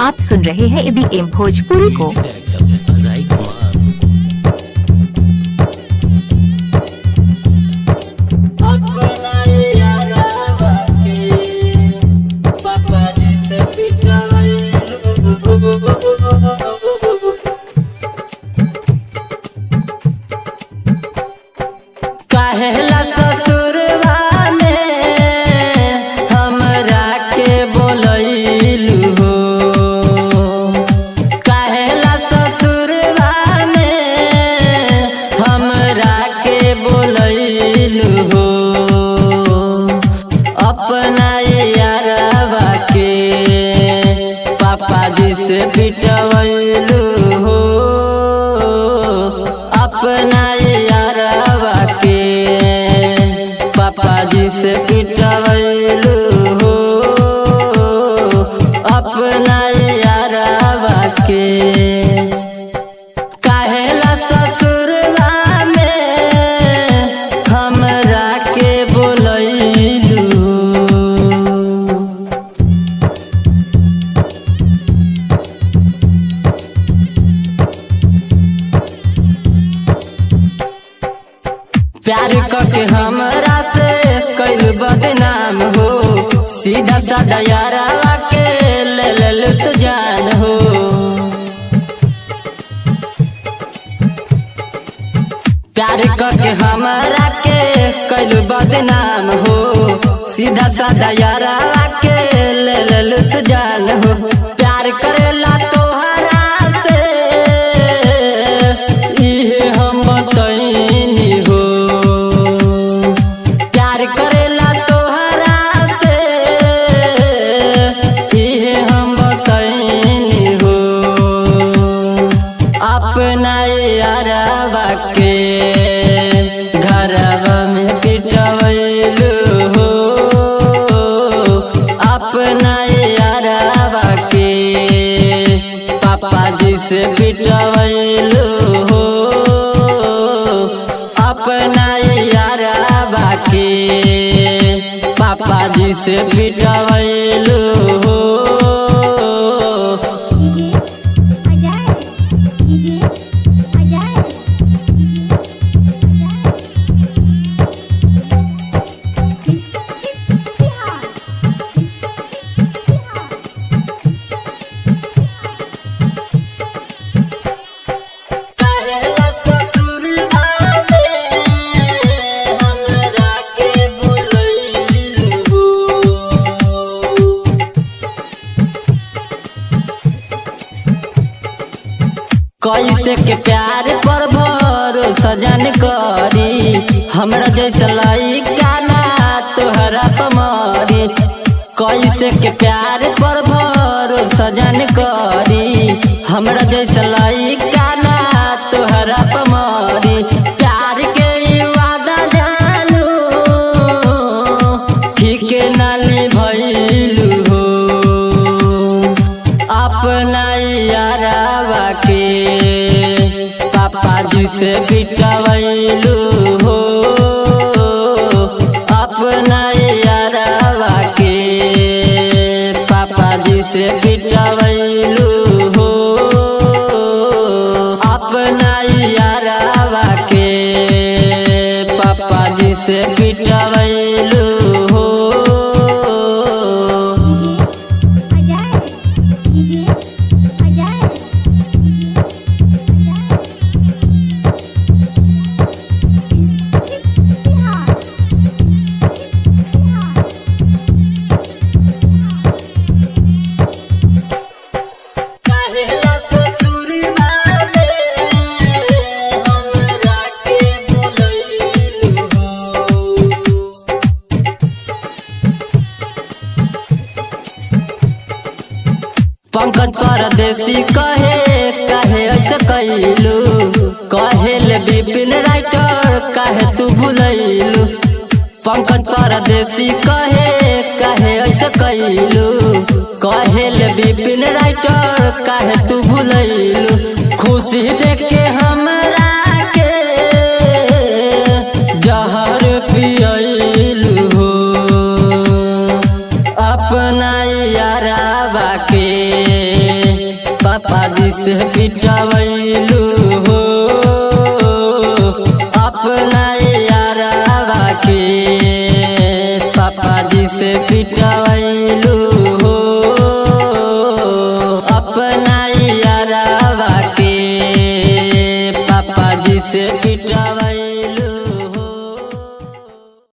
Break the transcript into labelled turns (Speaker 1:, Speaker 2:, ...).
Speaker 1: आप सुन रहे हैं ABM भोजपुरी को।
Speaker 2: काहेला ससुरवा में हमरा के बोलैलू हो, काहेला ससुरवा में हमरा के बोलैलू हो। अपना यारवा के पापा जी से पिटवैलू हो, अपना यारवा के पापा जी से पिटवैलू हो, अपना यारवा के। काहेला ससुरवा में हमरा के बोलैलू। प्यार करके हमरा से कैल बदनाम हो, सीधा साधा यारवा के ले लुत जान हो। प्यार करके हमरा के कैल बदनाम हो, सीधा साधा यारवा के ले लुत जान हो। प्यार करेला तोहरा से इहे हम बतैनी हो, प्यार करेला तोहरा से इहे हम बतैनी हो। अपना यारवा के घरवा में पिटवैलू हो, अपना यारवा के पापा जी से पिटवैलू हो, अपना यारवा के पापा जी से पिटवैलू हो। काहेला ससुरवा में हमरा के बोलैलू हो। कैसे के प्यार पर भरोसा जान करी, हमरा जैसा लइका ना तोहरा पमरी। कैसे के प्यार पर भरोसा जान करी, हमरा जैसा लइका ना तोहरा पमरी। प्यार के ई वादा जानू ठीक ना निभैलू हो, अपना यारवा के पापा जी से पिटवैलू हो, अपना यारवा के पापा जी से पिटवैलू हो, अपना यारवा के पापा जी से पिटवैलू हो। काहेला ससुरवा में हमरा के बोलैलू हो। पंकज परदेसी कहे काहे ऐसा कैलू, कहेले विपिन राइटर काहे तू भुलैलू। पंकज परदेसी कहे काहे ऐसा कैलू, कहेले विपिन राइटर काहे तू भुलैलू। खुशी देख के हमरा के जहर पियलू हो, अपना यारवा के पापा जी से पिटवैलू हो अपना यारवा के पापा जी से पिटवैलू